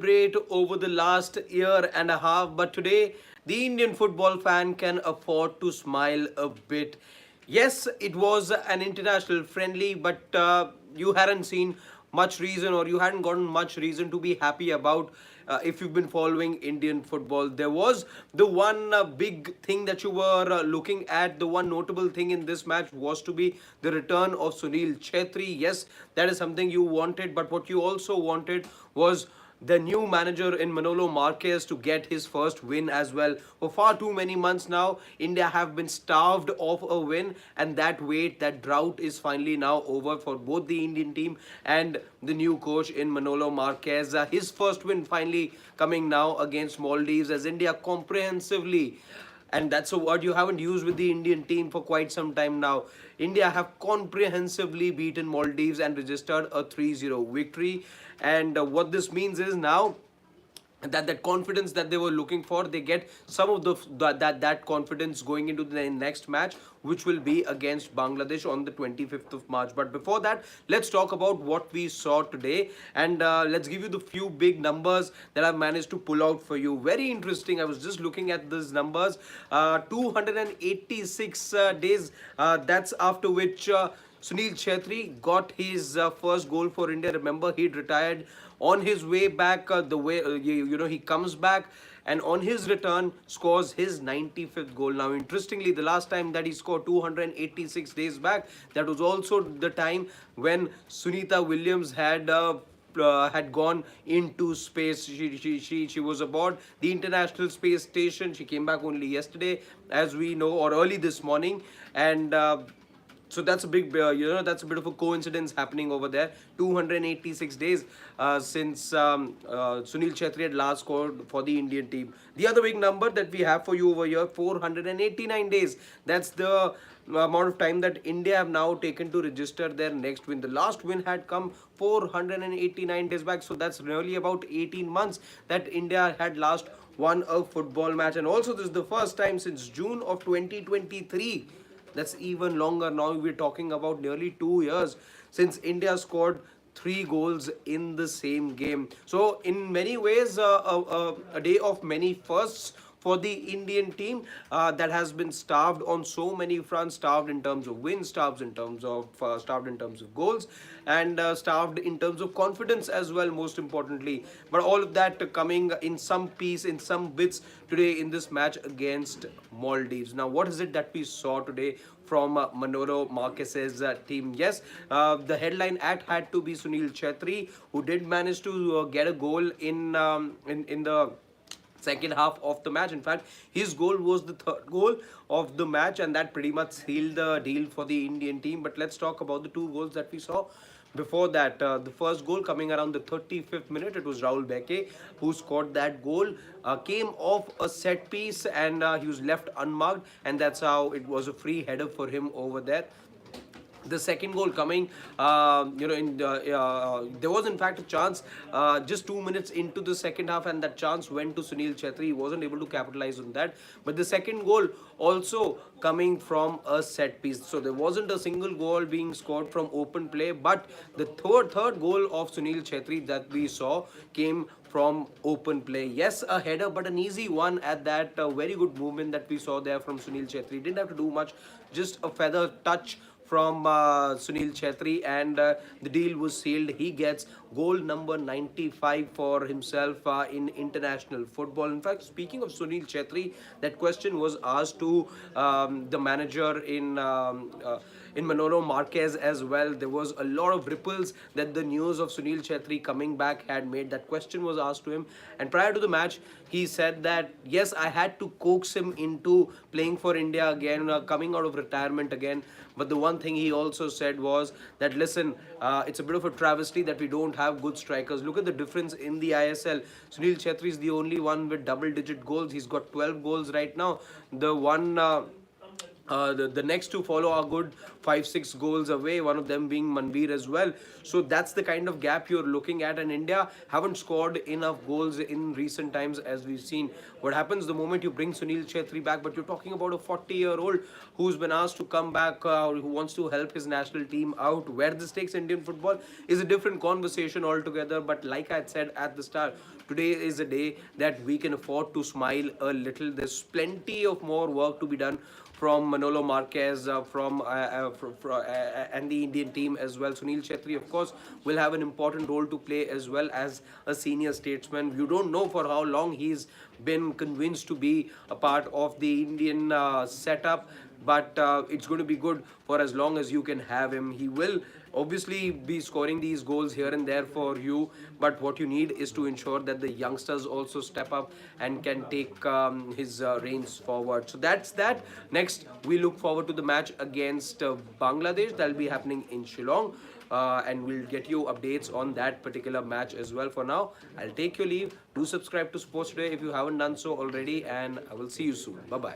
celebrate over the last year and a half, but today the Indian football fan can afford to smile a bit. Yes, it was an international friendly, but you hadn't seen much reason or you hadn't gotten much reason to be happy about if you've been following Indian football. There was the one big thing that you were looking at, the one notable thing in this match was to be the return of Sunil Chhetri. Yes, that is something you wanted, but what you also wanted was the new manager in Manolo Marquez to get his first win as well. For far too many months now, India have been starved of a win, and that wait, that drought is finally now over for both the Indian team and the new coach in Manolo Marquez. His first win finally coming now against Maldives as India comprehensively, and that's a word you haven't used with the Indian team for quite some time now. India have comprehensively beaten Maldives and registered a 3-0 victory. And what this means is now that confidence that they were looking for, they get some of that confidence going into the next match, which will be against Bangladesh on the 25th of March. But before that, let's talk about what we saw today, and let's give you the few big numbers that I've managed to pull out for you. Very interesting. I was just looking at these numbers. 286 days, that's after which Sunil Chhetri got his first goal for India. Remember, he'd retired. On his way back, he comes back and on his return scores his 95th goal. Now, interestingly, the last time that he scored 286 days back, that was also the time when Sunita Williams had gone into space. She was aboard the International Space Station. She came back only yesterday, as we know, or early this morning, and so that's a big, that's a bit of a coincidence happening over there. 286 days since Sunil Chhetri had last scored for the Indian team. The other big number that we have for you over here, 489 days. That's the amount of time that India have now taken to register their next win. The last win had come 489 days back. So that's nearly about 18 months that India had last won a football match. And also this is the first time since June of 2023. That's even longer. Now we're talking about nearly 2 years since India scored 3 goals in the same game. So in many ways, a day of many firsts for the Indian team that has been starved on so many fronts, starved in terms of wins, starved in terms of goals, and starved in terms of confidence as well, most importantly. But all of that coming in some piece, in some bits today in this match against Maldives. Now, what is it that we saw today from Manolo Marquez's team? Yes, the headline act had to be Sunil Chhetri, who did manage to get a goal in the second half of the match. In fact, his goal was the third goal of the match, and that pretty much sealed the deal for the Indian team. But let's talk about the 2 goals that we saw. Before that, the first goal coming around the 35th minute, it was Rahul Beke who scored that goal. Came off a set piece and he was left unmarked, and that's how it was a free header for him over there. The second goal coming, there was in fact a chance just 2 minutes into the second half, and that chance went to Sunil Chhetri. He wasn't able to capitalize on that. But the second goal also coming from a set piece. So there wasn't a single goal being scored from open play, but the third goal of Sunil Chhetri that we saw came from open play. Yes, a header, but an easy one at that. Very good movement that we saw there from Sunil Chhetri. Didn't have to do much, just a feather touch from Sunil Chhetri, and the deal was sealed. He gets goal number 95 for himself in international football. In fact, speaking of Sunil Chhetri, that question was asked to the manager in Manolo Marquez as well. There was a lot of ripples that the news of Sunil Chhetri coming back had made. That question was asked to him, and prior to the match, he said that yes, I had to coax him into playing for India again, coming out of retirement again. But the one thing he also said was that, listen, it's a bit of a travesty that we don't have good strikers. Look at the difference in the ISL. Sunil Chhetri is the only one with double-digit goals. He's got 12 goals right now. The next to follow are good 5-6 goals away, one of them being Manveer as well. So that's the kind of gap you're looking at, and India haven't scored enough goals in recent times, as we've seen. What happens the moment you bring Sunil Chhetri back, but you're talking about a 40-year-old who's been asked to come back, who wants to help his national team out. Where this takes Indian football is a different conversation altogether. But like I said at the start, Today is a day that we can afford to smile a little. There's plenty of more work to be done from Manolo Marquez, and the Indian team as well. Sunil Chhetri, of course, will have an important role to play as well as a senior statesman. You don't know for how long he's been convinced to be a part of the Indian setup, but it's going to be good for as long as you can have him. He will obviously be scoring these goals here and there for you, but what you need is to ensure that the youngsters also step up and can take his reins forward. So that's that. Next, we look forward to the match against Bangladesh. That'll be happening in Shillong. And we'll get you updates on that particular match as well. For now, I'll take your leave. Do subscribe to Sports Today if you haven't done so already, and I will see you soon. Bye bye.